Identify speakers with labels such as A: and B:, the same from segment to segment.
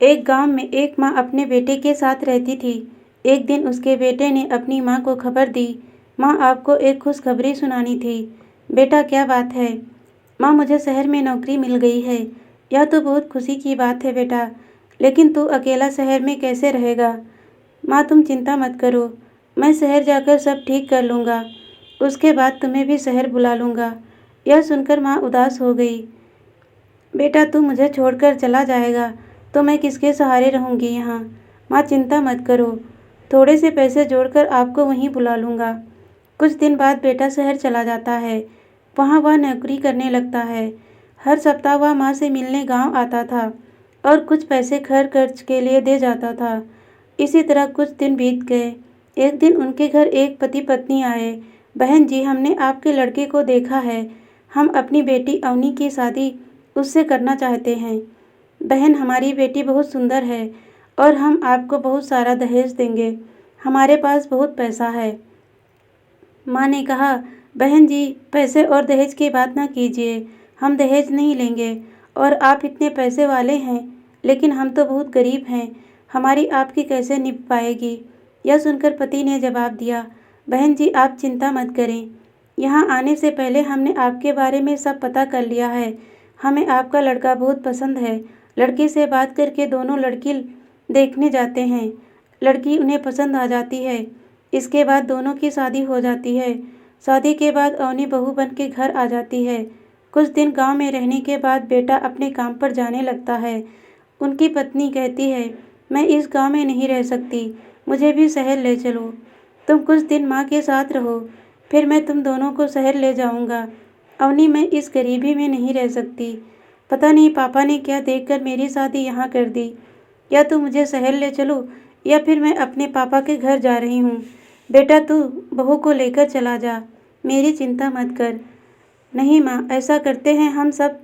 A: एक गांव में एक माँ अपने बेटे के साथ रहती थी। एक दिन उसके बेटे ने अपनी माँ को खबर दी, माँ आपको एक खुशखबरी सुनानी थी। बेटा क्या बात है? माँ मुझे शहर में नौकरी मिल गई है। यह तो बहुत खुशी की बात है बेटा, लेकिन तू अकेला शहर में कैसे रहेगा? माँ तुम चिंता मत करो, मैं शहर जाकर सब ठीक कर लूँगा। उसके बाद तुम्हें भी शहर बुला लूँगा। यह सुनकर माँ उदास हो गई। बेटा तू मुझे छोड़कर चला जाएगा तो मैं किसके सहारे रहूँगी यहाँ? माँ चिंता मत करो, थोड़े से पैसे जोड़कर आपको वहीं बुला लूँगा। कुछ दिन बाद बेटा शहर चला जाता है। वहाँ वह नौकरी करने लगता है। हर सप्ताह वह माँ से मिलने गांव आता था और कुछ पैसे घर खर्च के लिए दे जाता था। इसी तरह कुछ दिन बीत गए। एक दिन उनके घर एक पति पत्नी आए। बहन जी, हमने आपके लड़के को देखा है। हम अपनी बेटी अवनी की शादी उससे करना चाहते हैं। बहन, हमारी बेटी बहुत सुंदर है और हम आपको बहुत सारा दहेज देंगे। हमारे पास बहुत पैसा है। माँ ने कहा, बहन जी, पैसे और दहेज की बात ना कीजिए। हम दहेज नहीं लेंगे और आप इतने पैसे वाले हैं, लेकिन हम तो बहुत गरीब हैं। हमारी आपकी कैसे निभ पाएगी? यह सुनकर पति ने जवाब दिया, बहन जी आप चिंता मत करें। यहाँ आने से पहले हमने आपके बारे में सब पता कर लिया है। हमें आपका लड़का बहुत पसंद है। लड़की से बात करके दोनों लड़की देखने जाते हैं। लड़की उन्हें पसंद आ जाती है। इसके बाद दोनों की शादी हो जाती है। शादी के बाद अवनी बहू बन के घर आ जाती है। कुछ दिन गांव में रहने के बाद बेटा अपने काम पर जाने लगता है। उनकी पत्नी कहती है, मैं इस गांव में नहीं रह सकती, मुझे भी शहर ले चलो। तुम कुछ दिन माँ के साथ रहो, फिर मैं तुम दोनों को शहर ले जाऊंगा। अवनी, मैं इस गरीबी में नहीं रह सकती। पता नहीं पापा ने क्या देखकर मेरी शादी यहाँ कर दी। या तो मुझे शहर ले चलो या फिर मैं अपने पापा के घर जा रही हूँ। बेटा तू बहू को लेकर चला जा, मेरी चिंता मत कर। नहीं माँ, ऐसा करते हैं, हम सब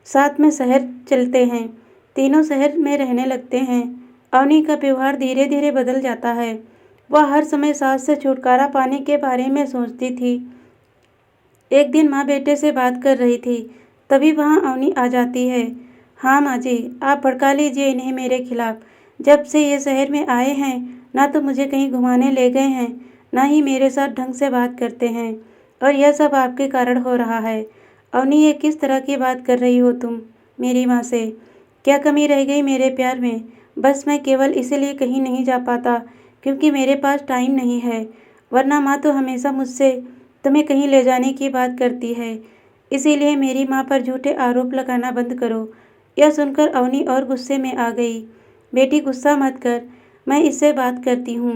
A: साथ में शहर चलते हैं। तीनों शहर में रहने लगते हैं। अवनी का व्यवहार धीरे धीरे बदल जाता है। वह हर समय सास से छुटकारा पाने के बारे में सोचती थी। एक दिन माँ बेटे से बात कर रही थी, तभी वहाँ अवनी आ जाती है। हाँ माँ जी, आप भड़का लीजिए इन्हें मेरे खिलाफ। जब से ये शहर में आए हैं, ना तो मुझे कहीं घुमाने ले गए हैं, ना ही मेरे साथ ढंग से बात करते हैं, और यह सब आपके कारण हो रहा है। अवनी, ये किस तरह की बात कर रही हो तुम मेरी माँ से? क्या कमी रह गई मेरे प्यार में? बस मैं केवल इसीलिए कहीं नहीं जा पाता क्योंकि मेरे पास टाइम नहीं है, वरना माँ तो हमेशा मुझसे तुम्हें कहीं ले जाने की बात करती है। इसीलिए मेरी माँ पर झूठे आरोप लगाना बंद करो। यह सुनकर अवनी और गुस्से में आ गई। बेटी गुस्सा मत कर, मैं इससे बात करती हूँ।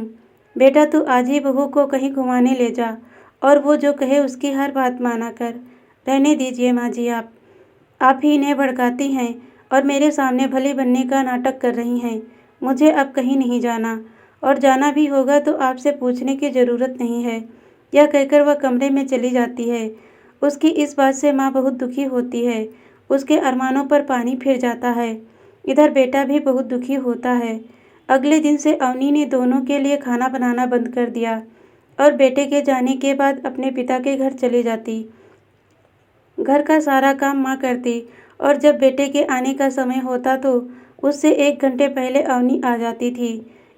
A: बेटा तू आज ही बहू को कहीं घुमाने ले जा और वो जो कहे उसकी हर बात माना कर। रहने दीजिए माँ जी, आप ही इन्हें भड़काती हैं और मेरे सामने भली बनने का नाटक कर रही हैं। मुझे अब कहीं नहीं जाना, और जाना भी होगा तो आपसे पूछने की ज़रूरत नहीं है। यह कहकर वह कमरे में चली जाती है। उसकी इस बात से माँ बहुत दुखी होती है। उसके अरमानों पर पानी फिर जाता है। इधर बेटा भी बहुत दुखी होता है। अगले दिन से अवनी ने दोनों के लिए खाना बनाना बंद कर दिया और बेटे के जाने के बाद अपने पिता के घर चली जाती। घर का सारा काम माँ करती और जब बेटे के आने का समय होता तो उससे 1 घंटे पहले अवनी आ जाती थी।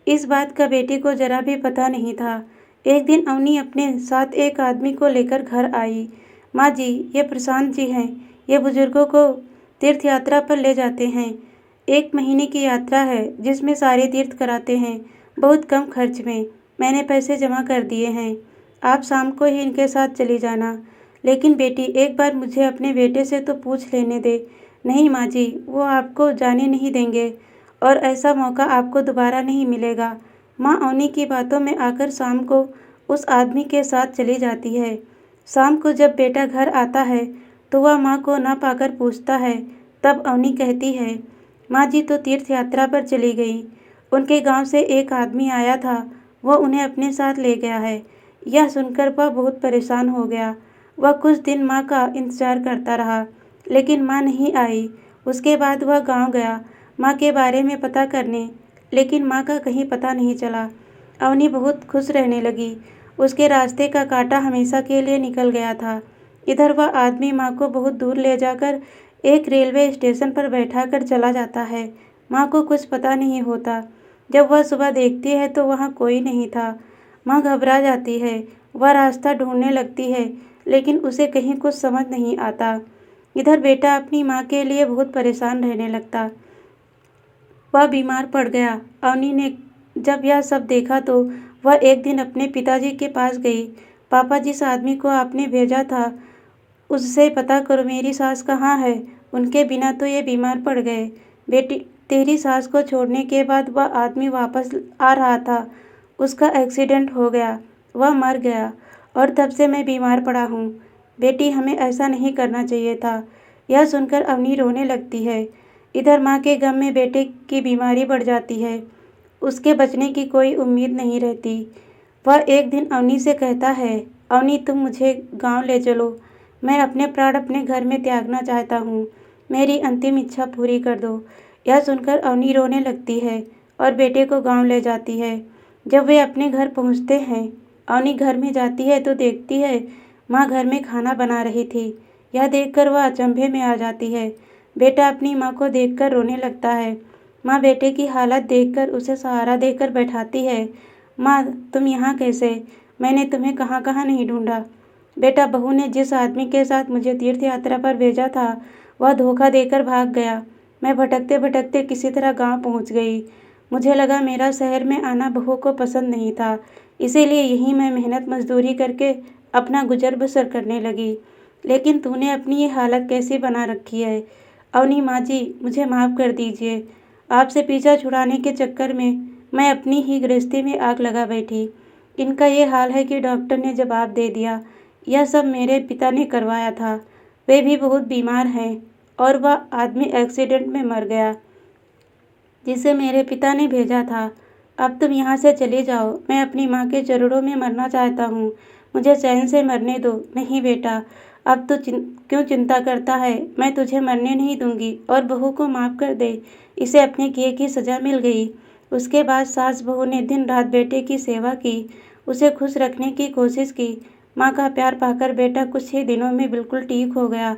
A: इस बात का बेटी को जरा भी पता नहीं था। एक दिन अवनी अपने साथ एक आदमी को लेकर घर आई। माँ जी, ये प्रशांत जी हैं। ये बुजुर्गों को तीर्थ यात्रा पर ले जाते हैं। 1 महीने की यात्रा है जिसमें सारे तीर्थ कराते हैं, बहुत कम खर्च में। मैंने पैसे जमा कर दिए हैं। आप शाम को ही इनके साथ चली जाना। लेकिन बेटी, एक बार मुझे अपने बेटे से तो पूछ लेने दे। नहीं माँ जी, वो आपको जाने नहीं देंगे और ऐसा मौका आपको दोबारा नहीं मिलेगा। माँ अवनी की बातों में आकर शाम को उस आदमी के साथ चली जाती है। शाम को जब बेटा घर आता है तो वह माँ को ना पाकर पूछता है। तब अवनी कहती है, माँ जी तो तीर्थ यात्रा पर चली गई। उनके गांव से एक आदमी आया था, वह उन्हें अपने साथ ले गया है। यह सुनकर वह बहुत परेशान हो गया। वह कुछ दिन माँ का इंतजार करता रहा, लेकिन माँ नहीं आई। उसके बाद वह गांव गया माँ के बारे में पता करने, लेकिन माँ का कहीं पता नहीं चला। अवनी बहुत खुश रहने लगी। उसके रास्ते का कांटा हमेशा के लिए निकल गया था। इधर वह आदमी माँ को बहुत दूर ले जाकर एक रेलवे स्टेशन पर बैठाकर चला जाता है। माँ को कुछ पता नहीं होता। जब वह सुबह देखती है तो वहाँ कोई नहीं था। माँ घबरा जाती है। वह रास्ता ढूंढने लगती है, लेकिन उसे कहीं कुछ समझ नहीं आता। इधर बेटा अपनी माँ के लिए बहुत परेशान रहने लगता। वह बीमार पड़ गया। अवनी ने जब यह सब देखा तो वह एक दिन अपने पिताजी के पास गई। पापा, जिस आदमी को आपने भेजा था उससे पता करो मेरी सास कहाँ है। उनके बिना तो ये बीमार पड़ गए। बेटी, तेरी सास को छोड़ने के बाद वह आदमी वापस आ रहा था। उसका एक्सीडेंट हो गया, वह मर गया और तब से मैं बीमार पड़ा हूँ। बेटी, हमें ऐसा नहीं करना चाहिए था। यह सुनकर अवनी रोने लगती है। इधर माँ के गम में बेटे की बीमारी बढ़ जाती है। उसके बचने की कोई उम्मीद नहीं रहती। वह एक दिन अवनी से कहता है, अवनी, तुम मुझे गाँव ले चलो। मैं अपने प्राण अपने घर में त्यागना चाहता हूँ। मेरी अंतिम इच्छा पूरी कर दो। यह सुनकर अवनी रोने लगती है और बेटे को गाँव ले जाती है। जब वे अपने घर पहुँचते हैं, अवनी घर में जाती है तो देखती है माँ घर में खाना बना रही थी। यह देखकर वह अचंभे में आ जाती है। बेटा अपनी माँ को देखकर रोने लगता है। माँ बेटे की हालत देखकर उसे सहारा देकर बैठाती है। माँ, तुम यहाँ कैसे? मैंने तुम्हें कहाँ कहाँ नहीं ढूंढा। बेटा, बहू ने जिस आदमी के साथ मुझे तीर्थ यात्रा पर भेजा था वह धोखा देकर भाग गया। मैं भटकते भटकते किसी तरह गांव पहुंच गई। मुझे लगा मेरा शहर में आना बहू को पसंद नहीं था, इसीलिए यहीं मैं मेहनत मजदूरी करके अपना गुजर बसर करने लगी। लेकिन तूने अपनी ये हालत कैसी बना रखी है? अवनी माँ जी, मुझे माफ़ कर दीजिए। आपसे पीछा छुड़ाने के चक्कर में मैं अपनी ही गृहस्थी में आग लगा बैठी। इनका ये हाल है कि डॉक्टर ने जवाब दे दिया यह सब मेरे पिता ने करवाया था। वे भी बहुत बीमार हैं और वह आदमी एक्सीडेंट में मर गया जिसे मेरे पिता ने भेजा था। अब तुम यहाँ से चले जाओ। मैं अपनी माँ के चरणों में मरना चाहता हूँ। मुझे चैन से मरने दो। नहीं बेटा, अब तो क्यों चिंता करता है? मैं तुझे मरने नहीं दूंगी और बहू को माफ़ कर दे। इसे अपने किए की सज़ा मिल गई। उसके बाद सास बहू ने दिन रात बेटे की सेवा की, उसे खुश रखने की कोशिश की। माँ का प्यार पाकर बेटा कुछ ही दिनों में बिल्कुल ठीक हो गया।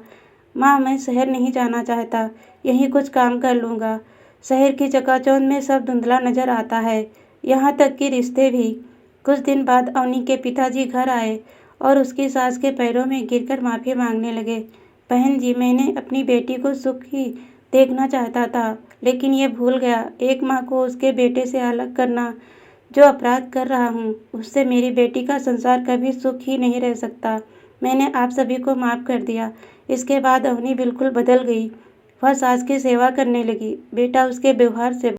A: माँ, मैं शहर नहीं जाना चाहता, यहीं कुछ काम कर लूँगा। शहर की चकाचौंध में सब धुंधला नजर आता है, यहाँ तक कि रिश्ते भी। कुछ दिन बाद अवनी के पिताजी घर आए और उसकी सास के पैरों में गिरकर माफ़ी मांगने लगे। बहन जी, मैंने अपनी बेटी को सुखी देखना चाहता था, लेकिन ये भूल गया एक माँ को उसके बेटे से अलग करना। जो अपराध कर रहा हूँ उससे मेरी बेटी का संसार कभी सुख ही नहीं रह सकता। मैंने आप सभी को माफ़ कर दिया। इसके बाद अवनी बिल्कुल बदल गई। वह सास की सेवा करने लगी। बेटा उसके व्यवहार से